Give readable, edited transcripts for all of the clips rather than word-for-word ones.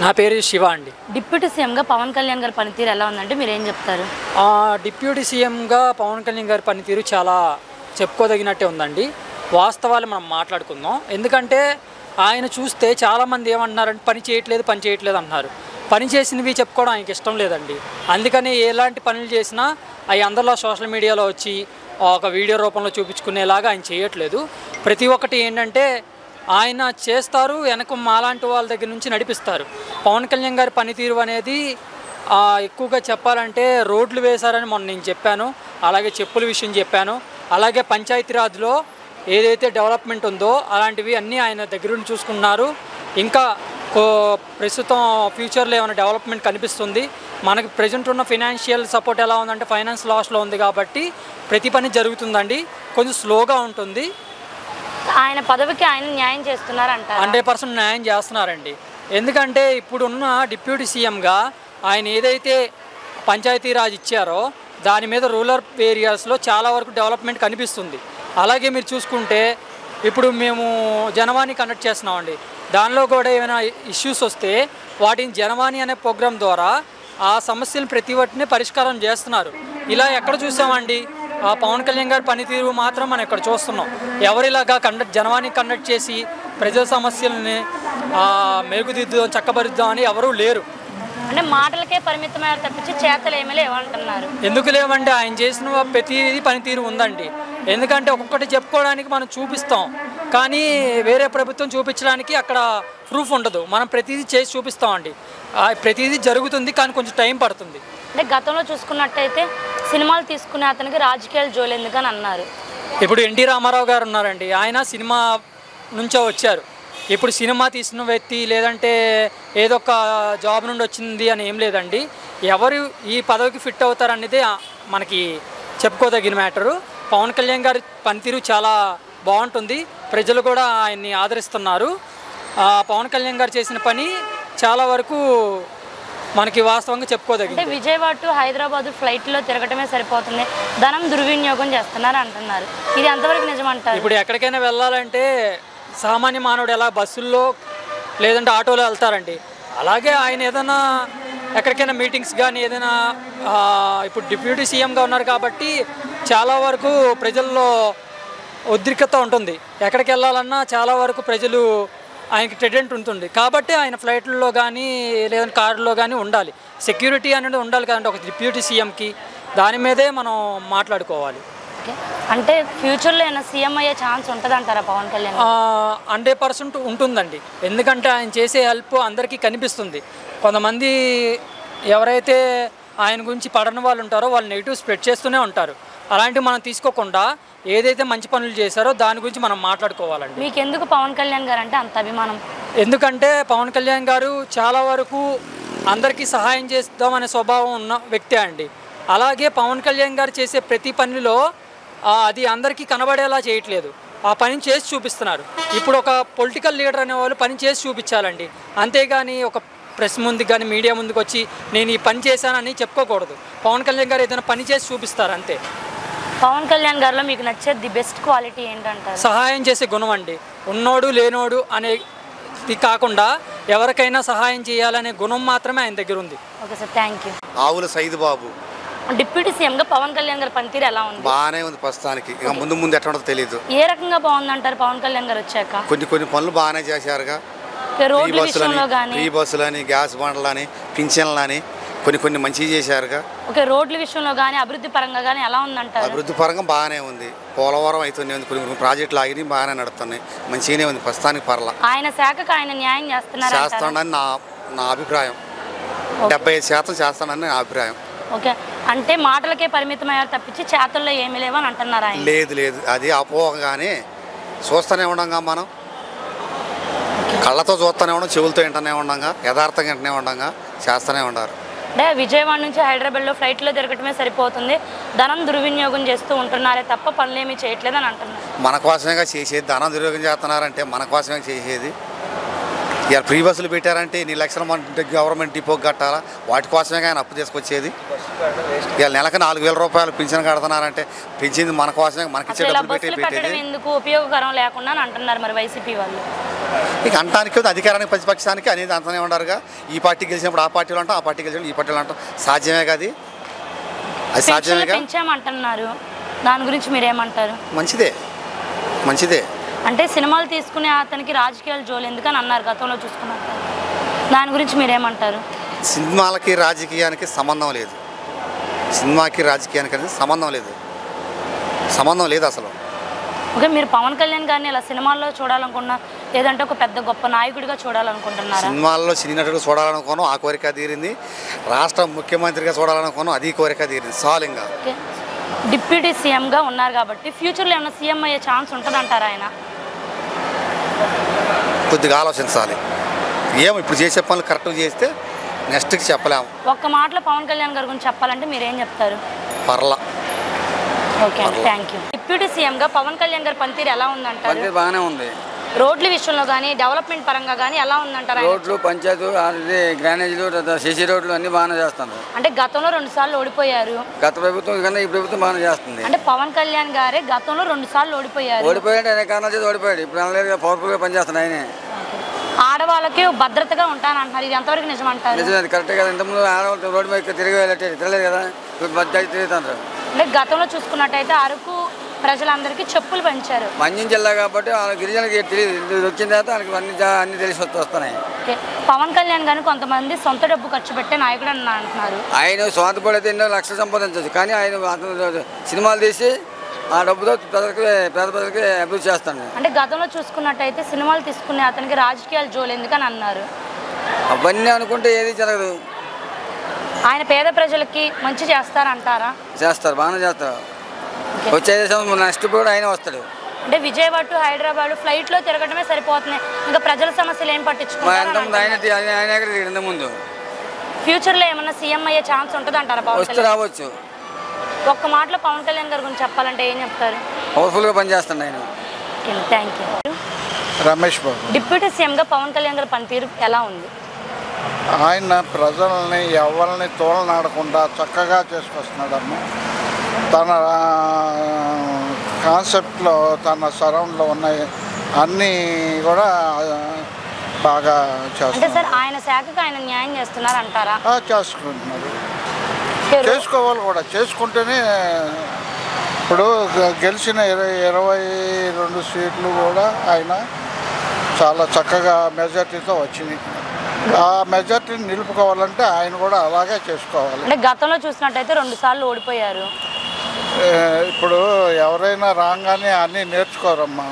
నా పేరు శివ అండి. డిప్యూటీ సీఎంగా పవన్ కళ్యాణ్ గారి పనితీరు ఎలా ఉందంటే మీరు ఏం చెప్తారు? డిప్యూటీ సీఎంగా పవన్ కళ్యాణ్ గారి పనితీరు చాలా చెప్పుకోదగినట్టే ఉందండి. వాస్తవాలు మనం మాట్లాడుకుందాం. ఎందుకంటే ఆయన చూస్తే చాలామంది ఏమంటున్నారంటే పని చేయట్లేదు అంటున్నారు. పని చేసినవి చెప్పుకోవడం ఆయనకి ఇష్టం లేదండి. అందుకని ఎలాంటి పనులు చేసినా అవి అందరిలో సోషల్ మీడియాలో వచ్చి ఒక వీడియో రూపంలో చూపించుకునేలాగా ఆయన చేయట్లేదు. ప్రతి ఒక్కటి ఏంటంటే ఆయన చేస్తారు, వెనక మాలాంటి వాళ్ళ దగ్గర నుంచి నడిపిస్తారు. పవన్ కళ్యాణ్ గారి పనితీరు అనేది ఎక్కువగా చెప్పాలంటే రోడ్లు వేశారని మొన్న నేను చెప్పాను, అలాగే చెప్పుల విషయం చెప్పాను, అలాగే పంచాయతీరాజ్లో ఏదైతే డెవలప్మెంట్ ఉందో అలాంటివి అన్నీ ఆయన దగ్గర నుంచి చూసుకున్నారు. ఇంకా ప్రస్తుతం ఫ్యూచర్లో ఏమైనా డెవలప్మెంట్ కనిపిస్తుంది. మనకి ప్రజెంట్ ఉన్న ఫైనాన్షియల్ సపోర్ట్ ఎలా ఉందంటే ఫైనాన్స్ లాస్లో ఉంది కాబట్టి ప్రతి పని జరుగుతుందండి. కొంచెం స్లోగా ఉంటుంది. ఆయన పదవికి ఆయన న్యాయం చేస్తున్నారంట. 100% న్యాయం చేస్తున్నారండి. ఎందుకంటే ఇప్పుడున్న డిప్యూటీ సీఎంగా ఆయన ఏదైతే పంచాయతీరాజ్ ఇచ్చారో దాని మీద రూరల్ ఏరియాస్లో చాలా వరకు డెవలప్మెంట్ కనిపిస్తుంది. అలాగే మీరు చూసుకుంటే ఇప్పుడు మేము జనవాణి కండక్ట్ చేస్తున్నామండి. దానిలో కూడా ఏమైనా ఇష్యూస్ వస్తే వాటిని జనవాణి అనే ప్రోగ్రాం ద్వారా ఆ సమస్యలు ప్రతి ఒక్కటిని పరిష్కారం చేస్తున్నారు. ఇలా ఎక్కడ చూసామండి? పవన్ కళ్యాణ్ గారి పనితీరు మాత్రం మనం ఇక్కడ చూస్తున్నాం. ఎవరిలాగా జనవాణి కండక్ట్ చేసి ప్రజల సమస్యలని మెరుగుదిద్దాం, చక్కబరుద్దాం అని ఎవరూ లేరు. అంటే మాటలకే పరిమితమయ్యారు తప్పించి చేతలు ఏమీ లేవంటున్నారు. ఎందుకు లేవంటే ఆయన చేసిన ప్రతిదీ పనితీరు ఉందండి. ఎందుకంటే ఒక్కొక్కటి చెప్పుకోవడానికి మనం చూపిస్తాం, కానీ వేరే ప్రభుత్వం చూపించడానికి అక్కడ ప్రూఫ్ ఉండదు. మనం ప్రతిదీ చేసి చూపిస్తామండి. ప్రతిదీ జరుగుతుంది, కానీ కొంచెం టైం పడుతుంది. అంటే గతంలో చూసుకున్నట్టయితే సినిమాలు తీసుకునే అతనికి రాజకీయాలు జోలెందుకని అన్నారు. ఇప్పుడు ఎన్టీ రామారావు గారు ఉన్నారండి. ఆయన సినిమా నుంచో వచ్చారు. ఇప్పుడు సినిమా తీసిన వ్యక్తి లేదంటే ఏదో ఒక జాబ్ నుండి వచ్చింది అని ఏం లేదండి. ఎవరు ఈ పదవికి ఫిట్ అవుతారనేది మనకి చెప్పుకోదగిన మ్యాటరు. పవన్ కళ్యాణ్ గారి పనితీరు చాలా బాగుంటుంది. ప్రజలు కూడా ఆయన్ని ఆదరిస్తున్నారు. పవన్ కళ్యాణ్ గారు చేసిన పని చాలా వరకు మనకి వాస్తవంగా చెప్పుకోదగింది. అంటే విజయవాడ టు హైదరాబాద్ ఫ్లైట్లో తిరగటమే సరిపోతుంది, ధనం దుర్వినియోగం చేస్తున్నారు అంటున్నారు. ఇది ఎంతవరకు నిజమంటారు? ఇప్పుడు ఎక్కడికైనా వెళ్ళాలంటే సామాన్య మానవుడు ఎలా బస్సుల్లో లేదంటే ఆటోలో వెళ్తారండి, అలాగే ఆయన ఏదైనా ఎక్కడికైనా మీటింగ్స్ కానీ ఏదైనా ఇప్పుడు డిప్యూటీ సీఎంగా ఉన్నారు కాబట్టి చాలా వరకు ప్రజల్లో ఉద్రిక్తత ఉంటుంది. ఎక్కడికి వెళ్ళాలన్నా చాలా వరకు ప్రజలు ఆయనకి ట్రెడెంట్ ఉంటుంది కాబట్టి ఆయన ఫ్లైట్లలో కానీ లేదంటే కారులో కానీ ఉండాలి. సెక్యూరిటీ అనేది ఉండాలి కదండి ఒక డిప్యూటీ సీఎంకి. దాని మీదే మనం మాట్లాడుకోవాలి. అంటే ఫ్యూచర్లో ఏమైనా సీఎం అయ్యే ఛాన్స్ ఉంటుందంటారా పవన్ కళ్యాణ్? 100% ఉంటుందండి. ఎందుకంటే ఆయన చేసే హెల్ప్ అందరికీ కనిపిస్తుంది. కొంతమంది ఎవరైతే ఆయన గురించి పడని వాళ్ళు ఉంటారో వాళ్ళు నెగిటివ్ స్ప్రెడ్ చేస్తూనే ఉంటారు. అలాంటివి మనం తీసుకోకుండా ఏదైతే మంచి పనులు చేశారో దాని గురించి మనం మాట్లాడుకోవాలండి. మీకు ఎందుకు పవన్ కళ్యాణ్ గారు అంటే అంత అభిమానం? ఎందుకంటే పవన్ కళ్యాణ్ గారు చాలా వరకు అందరికీ సహాయం చేద్దామనే స్వభావం ఉన్న వ్యక్తే అండి. అలాగే పవన్ కళ్యాణ్ గారు చేసే ప్రతి పనిలో అది అందరికీ కనబడేలా చేయట్లేదు, ఆ పనిని చేసి చూపిస్తున్నారు. ఇప్పుడు ఒక పొలిటికల్ లీడర్ అనేవాళ్ళు పని చేసి చూపించాలండి, అంతేగాని ఒక ప్రెస్ ముందుకు కానీ మీడియా ముందుకు వచ్చి నేను ఈ పని చేశానని చెప్పుకోకూడదు. పవన్ కళ్యాణ్ గారు ఏదైనా పని చేసి చూపిస్తారు అంతే. పవన్ కళ్యాణ్ గారిలో మీకు నచ్చే ది బెస్ట్ క్వాలిటీ ఏంటంటారు? సహాయం చేసే గుణం అండి. ఉన్నోడు లేనోడు అనేది కాకుండా ఎవరికైనా సహాయం చేయాలనే గుణం మాత్రమే ఆయన దగ్గర ఉంది. Okay sir, thank you. ఆవుల సైదు బాబు డిప్యూటీ సీఎంగా పవన్ కళ్యాణ్ గారి పనితీరు ఎలా ఉంది? బాగానే ఉంది ప్రస్తుతానికి. ఇక ముందు ఎట్లా ఉంటుందో తెలియదు. ఏ రకంగా బాగుందంటారు పవన్ కళ్యాణ్ గారు వచ్చాక? కొన్ని పనులు బాగానే చేశారుగా. రోడ్ల విషయంలో కానీ, ఫ్రీ బస్సులని, గ్యాస్ బండ్లని, పింఛన్లని కొన్ని మంచిగా చేశారుగా. ఓకే, రోడ్ల విషయంలో కానీ అభివృద్ధి పరంగా కానీ ఎలా ఉందంటారు? అభివృద్ధి పరంగా బాగానే ఉంది. పోలవరం అవుతుంది, కొన్ని ప్రాజెక్టులు ఆగి బాగానే నడుస్తున్నాయి, మంచిగానే ఉంది ప్రస్తుతానికి. పర్లా ఆయన శాఖకు ఆయన న్యాయం చేస్తాడని నా అభిప్రాయం. 75% చేస్తానని నా అభిప్రాయం. ఓకే, అంటే మాటలకే పరిమితమయ్యారు తప్పించి చేతుల్లో ఏమీ లేవని అంటున్నారు ఆయన? లేదు, అది అపోహగానే చూస్తూనే ఉండంగా, మనం కళ్ళతో చూస్తూనే ఉండం, చెవులతో వింటూనే ఉండంగా, యథార్థంగా వింటూనే ఉండంగా, చేస్తూనే ఉండారు. అంటే విజయవాడ నుంచి హైదరాబాద్లో ఫ్లైట్లో తిరగటమే సరిపోతుంది, ధనం దుర్వినియోగం చేస్తూ ఉంటున్నారే తప్ప పనులేమీ చేయట్లేదని అంటున్నారు. మన కోసమేగా చేసేది. ధనం దుర్వినియోగం చేస్తున్నారంటే మన కోసమే చేసేది. ఇవాళ ఫ్రీ బస్సులు పెట్టారంటే ఎన్ని లక్షల మంది గవర్నమెంట్ డిపోకి కట్టాలా, వాటి కోసమే ఆయన అప్పు తీసుకొచ్చేది. ఇవాళ నెలకు 4,000 రూపాయలు పింఛన్ కడుతున్నారంటే పెంచింది మన కోసమే, మనకిచ్చే డబ్బులు పెట్టేది. ఎందుకు ఉపయోగకరం లేకుండా అంటున్నారు మరి వైసీపీ వాళ్ళు. ఇక అంటానికి అధికారానికి ప్రతిపక్షానికి అనేది అంతనే ఉండారుగా. ఈ పార్టీ గెలిచినప్పుడు ఆ పార్టీలో అంటాం, ఆ పార్టీ గెలిచినప్పుడు ఈ పార్టీలో అంటాం. సాధ్యమే కాదు అది, సాధ్యమేగా. పెంచామంటున్నారు, దాని గురించి మీరేమంటారు? మంచిదే అంటే సినిమాలు తీసుకునే అతనికి రాజకీయాలు జోలు ఎందుకని అన్నారు గతంలో చూసుకున్నారు, దాని గురించి మీరేమంటారు? సినిమాలకి రాజకీయానికి సంబంధం లేదు. సినిమాకి రాజకీయానికి అనేది సంబంధం లేదు అసలు. ఓకే, మీరు పవన్ కళ్యాణ్ గారిని ఇలా సినిమాల్లో చూడాలనుకున్నా, లేదంటే ఒక పెద్ద గొప్ప నాయకుడిగా చూడాలనుకుంటున్నారా? సినిమాల్లో సినీ నటుడు చూడాలనుకోను, ఆ కోరిక తీరింది. రాష్ట్ర ముఖ్యమంత్రిగా చూడాలనుకోను, అది కోరిక తీరింది. సాలింగా డిప్యూటీ సీఎంగా ఉన్నారు కాబట్టి ఫ్యూచర్లో ఏమైనా సీఎం అయ్యే ఛాన్స్ ఉంటుందంటారా ఆయన? కొద్దిగా ఆలోచించాలి. ఏమో ఇప్పుడు చేసే పనులు కరెక్ట్గా చేస్తే నెక్స్ట్కి చెప్పలేము. ఒక్క మాటలో పవన్ కళ్యాణ్ గారి గురించి చెప్పాలంటే మీరేం చెప్తారు? పర్లా. ఓకే అండి, థ్యాంక్ యూ. డిప్యూటీ సీఎంగా పవన్ కళ్యాణ్ గారి పనితీరు ఎలా ఉందంటారు? బాగానే ఉంది. రోడ్ల విషయంలో కానీ డెవలప్మెంట్ పరంగా కానీ ఎలా ఉందంటారు? రోడ్లు, పంచాయతీ, డ్రైనేజీలు, సిసి రోడ్లు అన్ని బాగానే చేస్తున్నారు. అంటే గతంలో 2 సార్లు ఓడిపోయారు. గత ప్రభుత్వం కన్నా ఈ ప్రభుత్వం బాగానే చేస్తుంది. అంటే పవన్ కళ్యాణ్ గారే గతంలో 2 సార్లు ఓడిపోయారు. ఓడిపోయాడు, అనేక కారణాలు చేసి ఓడిపోయాడు. ఇప్పుడు అనలేదు, పవర్ఫుల్గా పనిచేస్తున్నాయి ఆయనే. ఆడవాళ్ళకి భద్రతగా ఉంటానంటున్నారు, ఇది ఎంతవరకు నిజమంటారు? నిజమే, అది కరెక్టే కదా. ఇంతకుముందు ఆడవాళ్ళు రోడ్డు మీద తిరిగి తిరగలేదు కదా, ఇప్పుడు మధ్య తిరుగుతున్నారు. అంటే గతంలో చూసుకున్నట్టయితే అరకు ప్రజలందరికీ చెప్పులు పంచారు. మంజం జిల్లా కాబట్టి గిరిజనకి తెలియదు, వచ్చిన తర్వాత అన్ని తెలిసి వస్తున్నాయి. పవన్ కళ్యాణ్ గారిని కొంతమంది సొంత డబ్బు ఖర్చు పెట్టే నాయకుడు అని అంటున్నారు. ఆయన స్వార్థపడితే ఎన్నో లక్షలు సంపాదించవచ్చు, కానీ ఆయన సినిమాలు తీసి ఆ డబ్బుతో పేద ప్రజలకి అభివృద్ధి చేస్తాను. అంటే గతంలో చూసుకున్నట్టయితే సినిమాలు తీసుకునే అతనికి రాజకీయాలు జోలు ఎందుకని అన్నారు. అవన్నీ అనుకుంటే ఏది జరగదు. ఆయన పేద ప్రజలకి మంచి చేస్తారంటారా? చేస్తారు, బాగానే చేస్తారు. వచ్చే నెక్స్ట్ కూడా ఆయన వస్తాడు. అంటే విజయవాడ టు హైదరాబాద్ ఫ్లైట్లో తిరగడమే సరిపోతున్నాయి, ఇంకా ప్రజల సమస్యలు ఏం పట్టించుకుంటారు? ఆయన ముందు ఫ్యూచర్లో ఏమన్నా సీఎం అయ్యే ఛాన్స్ ఉంటుంది అంటారా? వస్తే రావచ్చు. ఒక్క మాటలో పవన్ కళ్యాణ్ గారి గురించి చెప్పాలంటే ఏం చెప్తారు? పవర్ఫుల్గా పనిచేస్తాను ఆయన. Thank you. Ramesh Babu. Deputy సీఎంగా పవన్ కళ్యాణ్ గారి పనితీరు ఎలా ఉంది? ఆయన ప్రజల్ని ఎవరిని తోలనాడకుండా చక్కగా చేసుకొస్తున్నాడమ్మ. తన కాన్సెప్ట్లో, తన సరౌండ్లో ఉన్నాయి అన్నీ కూడా బాగా చేస్తున్నారు. సార్ ఆయన శాఖకు ఆయన న్యాయం చేస్తున్నారు అంటారా? చేసుకుంటున్నారు, చేసుకోవాలి కూడా. చేసుకుంటేనే ఇప్పుడు గెలిచిన 22 సీట్లు కూడా ఆయన చాలా చక్కగా మెజార్టీతో వచ్చినాయి. ఆ మెజార్టీని నిలుపుకోవాలంటే ఆయన కూడా అలాగే చేసుకోవాలి. అంటే గతంలో చూసినట్టయితే 2 సార్లు ఓడిపోయారు. ఇప్పుడు ఎవరైనా రాగానే అన్నీ నేర్చుకోరమ్మా.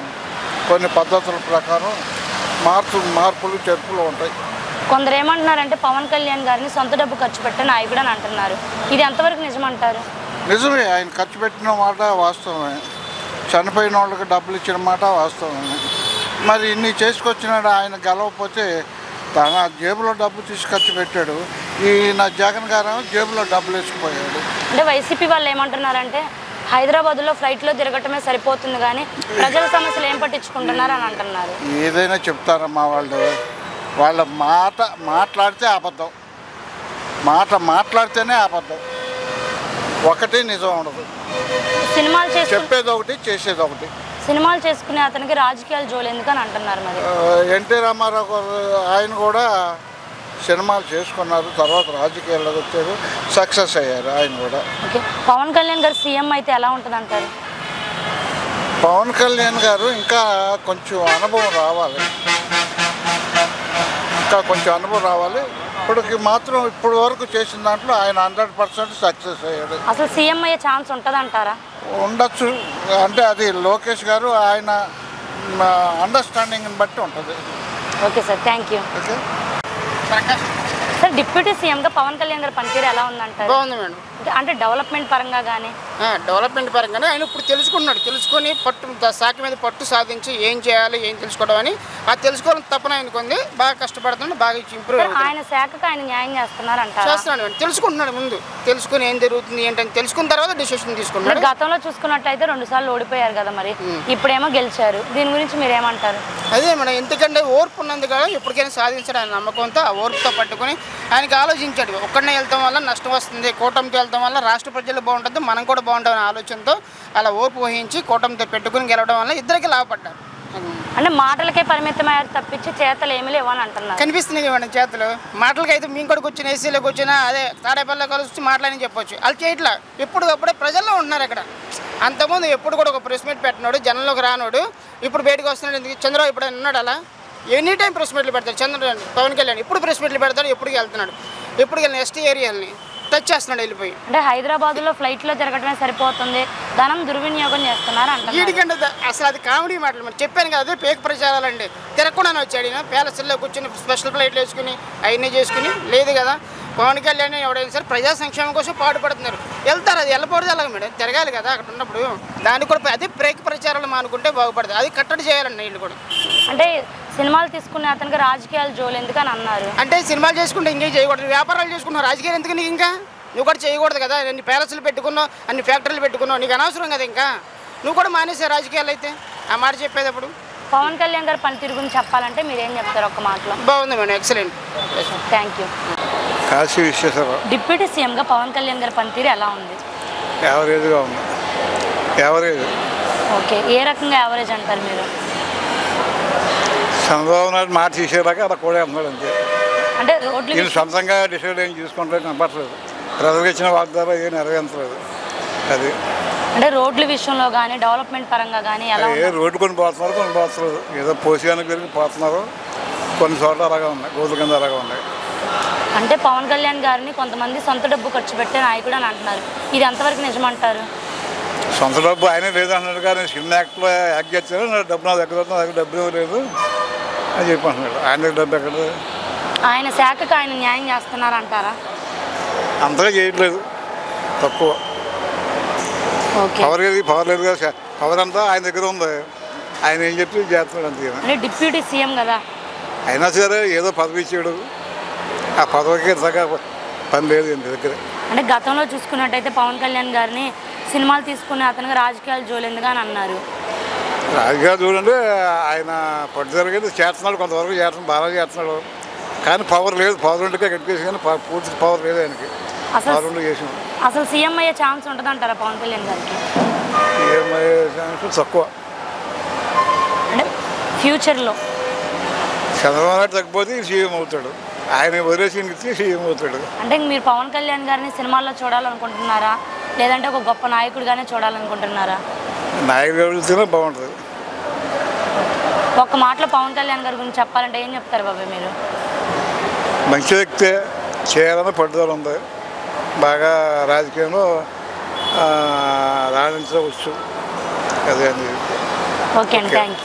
కొన్ని పద్ధతుల ప్రకారం మార్పులు చేర్పులు ఉంటాయి. కొందరు ఏమంటున్నారంటే పవన్ కళ్యాణ్ గారిని సొంత డబ్బు ఖర్చు పెట్టే నాయకుడు అని అంటున్నారు, ఇది ఎంతవరకు నిజమంటారు? నిజమే, ఆయన ఖర్చు పెట్టిన మాట వాస్తవమే. చనిపోయిన వాళ్ళకి డబ్బులు ఇచ్చిన మాట వాస్తవమే. మరి ఇన్ని చేసుకొచ్చినాడు. ఆయన గెలవకపోతే తన జేబులో డబ్బు తీసి ఖర్చు పెట్టాడు. ఈయన జగన్ గారు జేబులో డబ్బులు వేసుకుపోయాడు. అంటే వైసీపీ వాళ్ళు ఏమంటున్నారంటే హైదరాబాద్లో ఫ్లైట్లో తిరగటమే సరిపోతుంది కానీ ప్రజల సమస్యలు ఏం పట్టించుకుంటున్నారు అని అంటున్నారు. ఏదైనా చెప్తారమ్మా వాళ్ళు. వాళ్ళ మాట్లాడితే అబద్ధం, మాట్లాడితేనే అబద్ధం, ఒకటి నిజం ఉండదు. సినిమాలు చెప్పేది ఒకటి, చేసేది ఒకటి. సినిమాలు చేసుకునే అతనికి రాజకీయాలు జోలు ఎందుకని అంటున్నారు. మరి ఎన్టీ రామారావు ఆయన కూడా సినిమాలు చేసుకున్నారు, తర్వాత రాజకీయాల్లోకి వచ్చారు, సక్సెస్ అయ్యారు ఆయన కూడా. ఓకే, పవన్ కళ్యాణ్ గారు సీఎం అయితే ఎలా ఉంటుంది అంటారు? పవన్ కళ్యాణ్ గారు ఇంకా కొంచెం అనుభవం రావాలి, ఇప్పటికి మాత్రం ఇప్పుడు వరకు చేసిన దాంట్లో ఆయన 100% సక్సెస్ అయ్యాడు. అసలు సీఎం అయ్యే ఛాన్స్ ఉంటుంది అంటారా? ఉండొచ్చు, అంటే అది లోకేష్ గారు ఆయన అండర్స్టాండింగ్ని బట్టి ఉంటుంది. Okay sir, thank you. Okay sir, deputy సీఎంగా పవన్ కళ్యాణ్ గారి పనితీరు ఎలా ఉందంటారు? బాగుంది మేడం. అంటే డెవలప్మెంట్ పరంగా కానీ డెవలప్మెంట్ పరంగానే ఆయన ఇప్పుడు తెలుసుకొని శాఖ మీద పట్టు సాధించి ఏం చేయాలి ఏం తెలుసుకోవడం అని అది తెలుసుకోవాలని తప్పన ఆయనకు ఉంది. బాగా కష్టపడుతున్నాడు, బాగా ఇంప్రూవ్ ఆయన శాఖకు ఆయన న్యాయం చేస్తున్నాడు. తెలుసుకుంటున్నాడు, ముందు తెలుసుకుని ఏం జరుగుతుంది ఏంటని తెలుసుకున్న తర్వాత డిసిషన్ తీసుకున్నాడు. గతంలో చూసుకున్నట్టయితే 2 సార్లు ఓడిపోయారు కదా, మరి ఇప్పుడేమో గెలిచారు. దీని గురించి మీరు ఏమంటారు? అదే మనం ఎందుకంటే ఓర్పు ఉన్నందుకు ఎప్పటికైనా సాధించాడు ఆయన నమ్మకంతో. ఆ ఓర్పుతో పట్టుకొని ఆయనకి ఆలోచించాడు, ఒక్కడనే వెళ్తాం వల్ల నష్టం వస్తుంది, కూటమితో వెళ్తాం వల్ల రాష్ట్ర ప్రజలు బాగుంటుంది, మనం కూడా బాగుంటామనే ఆలోచనతో అలా ఓర్పు వహించి కూటమితో పెట్టుకుని గెలవడం వల్ల ఇద్దరికి లాభపడ్డారు. అంటే మాటలకే పరిమితమయ్యారు తప్పించి చేతలు ఏమీ లేవని అంటున్నారు. కనిపిస్తున్నాయి మేడం చేతలు. మాటలకైతే మీ కూడా కూర్చొని ఏసీలో కూర్చొని అదే తాడేపల్లిలో కలిసి మాట్లాడని చెప్పొచ్చు. వాళ్ళు చేయట్లా, ఎప్పుడప్పుడే ప్రజల్లో ఉంటున్నారు అక్కడ. అంతకుముందు ఎప్పుడు కూడా ఒక ప్రెస్ మీట్ పెట్టినాడు, జనంలోకి రానోడు. ఇప్పుడు బయటకు వస్తున్నాడు. ఎందుకు చంద్రబాబు ఇప్పుడు ఉన్నాడు అలా ఎనీ టైం ప్రెస్ మీట్లు పెడతాడు. పవన్ కళ్యాణ్ ఇప్పుడు ప్రెస్ మీట్లు పెడతాడు, ఎప్పుడు వెళ్తున్నాడు, ఎప్పుడు వెళ్ళిన ఎస్టీ ఏరియాలని టచ్ చేస్తున్నాడు వెళ్ళిపోయి. అంటే హైదరాబాద్లో ఫ్లైట్లో జరగడమే సరిపోతుంది, ధనం దుర్వినియోగం చేస్తున్నారు అంటే వీడికంటే అసలు అది కామెడీ మాటలు. మరి చెప్పాను కదా, పేక ప్రచారాలండి. తిరగకుండానే వచ్చాడు ఈయన. ప్యాలెస్లో కూర్చొని స్పెషల్ ఫ్లైట్లు వేసుకుని అవన్నీ చేసుకుని లేదు కదా. పవన్ కళ్యాణ్ ఎవడైనా సరే ప్రజా సంక్షేమం కోసం పాటుపడుతున్నారు. వెళ్తారు, అది వెళ్ళకూడదు అలాగే మేడం, తిరగాలి కదా అక్కడ ఉన్నప్పుడు. దానికి కూడా అదే బ్రేక్ ప్రచారాలు మానుకుంటే బాగుపడుతుంది. అది కట్టడి చేయాలండి వీళ్ళు కూడా. అంటే సినిమాలు తీసుకునే అతనికి రాజకీయాలు జోలు ఎందుకని అన్నారు. అంటే సినిమాలు చేసుకుంటే ఇంకేం చేయకూడదు, వ్యాపారాలు చేసుకున్నావు, రాజకీయాలు ఎందుకు నీకు? ఇంకా నువ్వు కూడా చేయకూడదు కదా. అన్ని ప్యాలెస్లు పెట్టుకున్నావు, అన్ని ఫ్యాక్టరీలు పెట్టుకున్నావు, నీకు అనవసరం కదా. ఇంకా నువ్వు కూడా మానేసే రాజకీయాలు అయితే ఆ మాట చెప్పేటప్పుడు. పవన్ కళ్యాణ్ గారి పనితీరు గురించి చెప్పాలంటే మీరేం చెప్తారు ఒక్క మాటలో? బాగుంది madam, excellent. Thank you. Kashi Visweswararao. Deputy సీఎంగా పవన్ కళ్యాణ్ గారి పనితీరు ఎలా ఉంది? యావరేజ్గా ఉంది. యావరేజ్. ఓకే, ఏ రకంగా యావరేజ్ అంటారు మీరు? చంద్రబాబు నాయుడు మాట తీసేలాగా అలా కూడా అన్నాడు అంతే. అంటే రోడ్లు నేను సొంతంగా డిసైడ్ ఏం చూసుకుంటే కనపడలేదు. ప్రజలకు ఇచ్చిన వాగ్దానం ఏం నెరవేర్చలేదు. అది అంటే రోడ్ల విషయంలో కానీ డెవలప్మెంట్ పరంగా కానీ ఎలా? రోడ్డు కొన్ని పోతున్నారు, కొన్ని పోతున్నారు. ఏదో పోసిగానికి వెళ్ళి పోతున్నారు, కొన్ని చోట్ల అలాగా ఉన్నాయి, గోతుల కింద అలాగా ఉన్నాయి. అంటే పవన్ కళ్యాణ్ గారిని కొంతమంది సొంత డబ్బు ఖర్చు పెట్టే నాయకుడు అని అంటున్నారు. ఇది ఎంతవరకు నిజమంటారు? సొంత డబ్బు ఆయనే లేదంటున్నాడు, కానీ సినిమా యాక్ట్లో యాక్ట్ చేస్తారు. నా డబ్బు నా దగ్గర డబ్బు లేదు అని చెప్పి అంటున్నాడు. ఆయన దగ్గర డబ్బు ఎక్కడ? ఆయన శాఖకు ఆయన న్యాయం చేస్తున్నారు అంటారా? అంతగా చేయట్లేదు, తక్కువ. పవర్ లేదు కదా. పవర్ అంతా ఆయన దగ్గర ఉంది. ఆయన ఏం చెప్పి చేస్తున్నాడు అంతే. అంటే డిప్యూటీ సీఎం కదా, అయినా సరే ఏదో పదవి ఇచ్చాడు, ఆ పదవికి ఇంతగా పని లేదు ఇంటి దగ్గర. అంటే గతంలో చూసుకున్నట్టయితే పవన్ కళ్యాణ్ గారిని సినిమాలు తీసుకునే అతనికి రాజకీయాలు జోలెందుగా అని అన్నారు. రాజకీయాలు చూడండి, ఆయన పట్టుదలకి చేస్తున్నాడు, కొంతవరకు చేస్తున్నాడు, బాగా చేస్తున్నాడు. కానీ పవర్ లేదు. పవర్ ఉంటే కట్టేసి కానీ పూర్తి పవర్ లేదు ఆయనకి. పవర్ ఉండి చేసిన అసలు సీఎం అయ్యే ఛాన్స్ ఉంటుంది అంటారా పవన్ కళ్యాణ్ గారికి? సీఎం అయ్యే ఛాన్స్ తక్కువ. అంటే ఫ్యూచర్లో చంద్రబాబు నాయుడు తగ్గిపోతే సీఎం అవుతాడు. ఆయన వదిలేసి ఇస్తే సీఎం అవుతాడు. అంటే మీరు పవన్ కళ్యాణ్ గారిని సినిమాల్లో చూడాలనుకుంటున్నారా, లేదంటే ఒక గొప్ప నాయకుడిగానే చూడాలనుకుంటున్నారా? నాయకుడు వెళ్తేనే బాగుంటుంది. ఒక్క మాటలో పవన్ కళ్యాణ్ గారి గురించి చెప్పాలంటే ఏం చెప్తారు బాబాయ్ మీరు? మంచి వ్యక్తే, చేయాలని పట్టుదల ఉంది, బాగా రాజకీయంలో రాణించవచ్చు. అదే అండి. ఓకే అండి, థ్యాంక్ యూ.